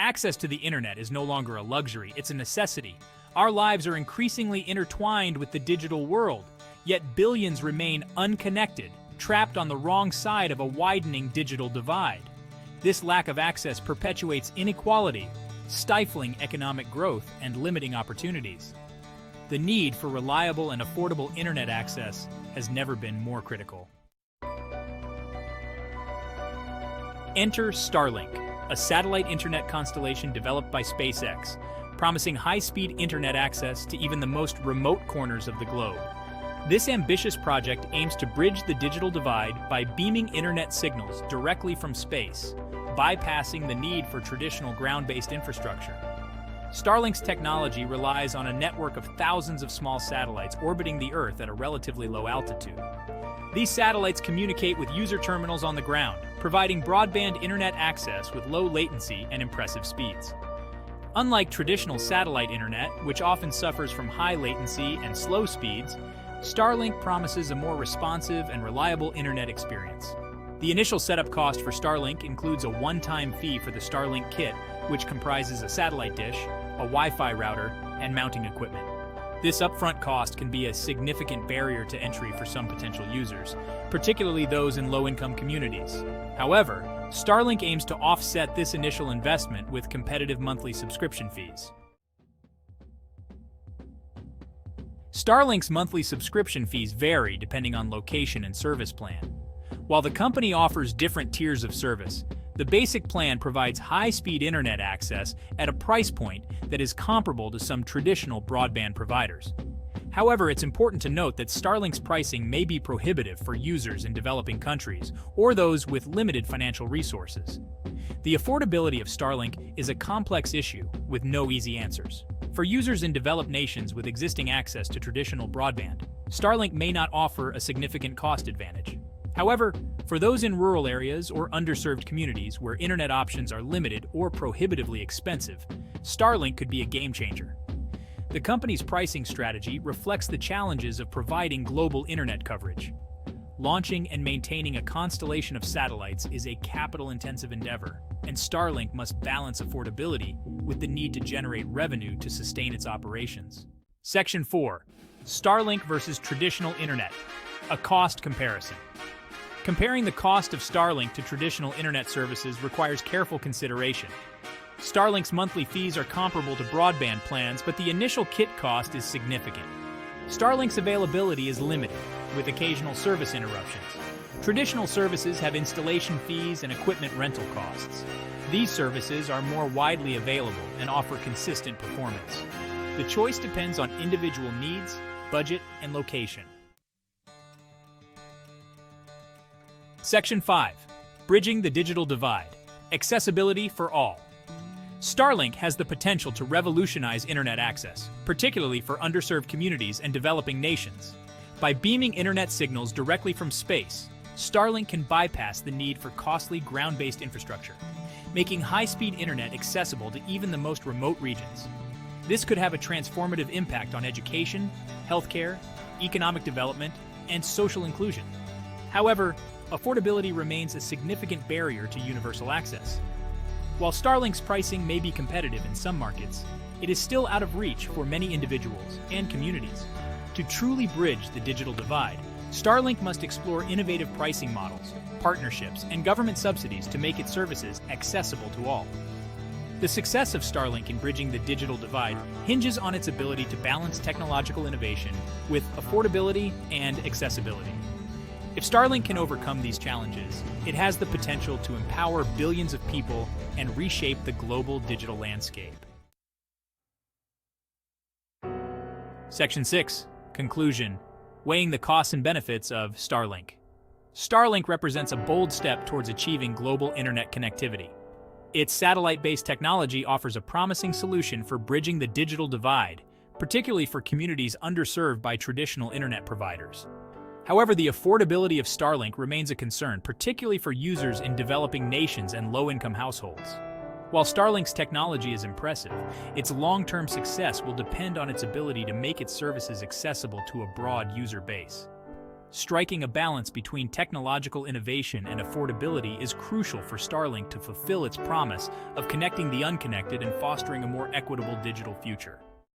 Access to the internet is no longer a luxury, it's a necessity. Our lives are increasingly intertwined with the digital world, yet billions remain unconnected, trapped on the wrong side of a widening digital divide. This lack of access perpetuates inequality, stifling economic growth and limiting opportunities. The need for reliable and affordable internet access has never been more critical. Enter Starlink, a satellite internet constellation developed by SpaceX, promising high-speed internet access to even the most remote corners of the globe. This ambitious project aims to bridge the digital divide by beaming internet signals directly from space, bypassing the need for traditional ground-based infrastructure. Starlink's technology relies on a network of thousands of small satellites orbiting the Earth at a relatively low altitude. These satellites communicate with user terminals on the ground, providing broadband internet access with low latency and impressive speeds. Unlike traditional satellite internet, which often suffers from high latency and slow speeds, Starlink promises a more responsive and reliable internet experience. The initial setup cost for Starlink includes a one-time fee for the Starlink kit, which comprises a satellite dish, a Wi-Fi router, and mounting equipment. This upfront cost can be a significant barrier to entry for some potential users, particularly those in low-income communities. However, Starlink aims to offset this initial investment with competitive monthly subscription fees. Starlink's monthly subscription fees vary depending on location and service plan. While the company offers different tiers of service, the basic plan provides high-speed internet access at a price point that is comparable to some traditional broadband providers. However, it's important to note that Starlink's pricing may be prohibitive for users in developing countries or those with limited financial resources. The affordability of Starlink is a complex issue with no easy answers. For users in developed nations with existing access to traditional broadband, Starlink may not offer a significant cost advantage. However, for those in rural areas or underserved communities where internet options are limited or prohibitively expensive, Starlink could be a game changer. The company's pricing strategy reflects the challenges of providing global internet coverage. Launching and maintaining a constellation of satellites is a capital-intensive endeavor, and Starlink must balance affordability with the need to generate revenue to sustain its operations. Section 4. Starlink versus traditional internet. A cost comparison. Comparing the cost of Starlink to traditional internet services requires careful consideration. Starlink's monthly fees are comparable to broadband plans, but the initial kit cost is significant. Starlink's availability is limited, with occasional service interruptions. Traditional services have installation fees and equipment rental costs. These services are more widely available and offer consistent performance. The choice depends on individual needs, budget, and location. Section 5. Bridging the digital divide. Accessibility for all. Starlink has the potential to revolutionize internet access, particularly for underserved communities and developing nations. By beaming internet signals directly from space, Starlink can bypass the need for costly ground-based infrastructure, making high-speed internet accessible to even the most remote regions. This could have a transformative impact on education, healthcare, economic development, and social inclusion. However, affordability remains a significant barrier to universal access. While Starlink's pricing may be competitive in some markets, it is still out of reach for many individuals and communities. To truly bridge the digital divide, Starlink must explore innovative pricing models, partnerships, and government subsidies to make its services accessible to all. The success of Starlink in bridging the digital divide hinges on its ability to balance technological innovation with affordability and accessibility. If Starlink can overcome these challenges, it has the potential to empower billions of people and reshape the global digital landscape. Section 6. Conclusion. Weighing the costs and benefits of Starlink. Starlink represents a bold step towards achieving global internet connectivity. Its satellite-based technology offers a promising solution for bridging the digital divide, particularly for communities underserved by traditional internet providers. However, the affordability of Starlink remains a concern, particularly for users in developing nations and low-income households. While Starlink's technology is impressive, its long-term success will depend on its ability to make its services accessible to a broad user base. Striking a balance between technological innovation and affordability is crucial for Starlink to fulfill its promise of connecting the unconnected and fostering a more equitable digital future.